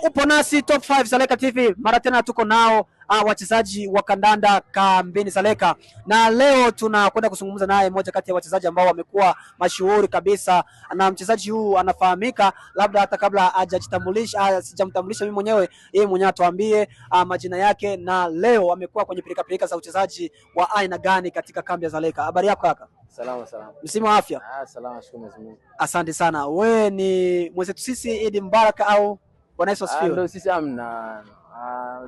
Upo nasi Top 5 Zaleka TV. Mara tena tuko nao wachezaji wa kandanda kambini Zaleka, na leo tunakwenda kuzungumza naye mmoja kati ya wachezaji ambao wamekuwa mashuhuri kabisa, na mchezaji huu anafahamika, labda hata kabla hajajitambulisha, sijamtambulisha mimi mwenyewe, yeye mwenyewe atuambie majina yake, na leo amekuwa kwenye pilika za uchezaji wa aina gani katika kambi ya Zaleka. Habari yako kaka? Salama. Msimu wa afya? Salama, shukuru Mungu. Asante sana. We ni mwenzetu sisi Eid Mubarak au Bwana Yesu asifiwe? Ndio, sisi amna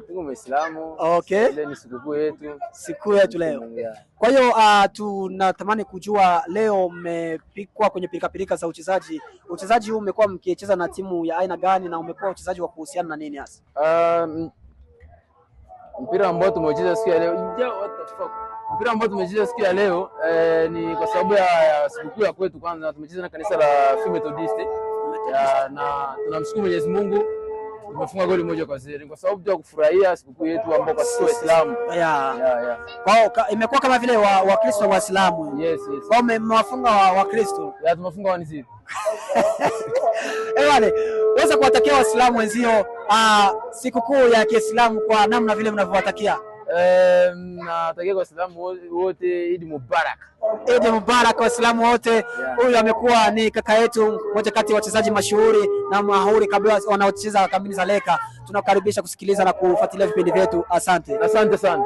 tuko Muislamu. Okay. Ile ni siku yetu leo. Kwa hiyo tunatamani kujua leo mmepikwa kwenye pilika za uchezaji. Uchezaji huu umekuwa mkicheza na timu ya aina gani, na umekuwa uchezaji wa kuhusiana na nini hasa? Mpira ambao tumecheza siku ya leo. What the fuck? Mpira ambao tumecheza siku ya leo ni kwa sababu ya sikukuu ya kwetu. Kwanza tumecheza na kanisa la Free Methodist na tunamshukuru Mwenyezi Mungu, tumefunga goli moja kwa sifuri kwa sababu ya kufurahia sikukuu yetu ambao kwa sisi Waislamu. Kwa imekuwa kama vile Wakristo Waislamu. Yes. Kwa mmewafunga Wakristo. Tumefunga wanisi. Wale waweza kuwatakia Waislamu wenzio sikukuu ya Kiislamu kwa namna vile mnavyowatakia. Natakia Waislamu wote Eid Mubarak. Eid Mubarak Waislamu wote. Huyu amekuwa ni kaka yetu, mmoja kati ya wachezaji mashuhuri na mahuri kabla wanaocheza kambini Zaleka. Tunakukaribisha kusikiliza na kufuatilia vipindi vyetu. Asante sana.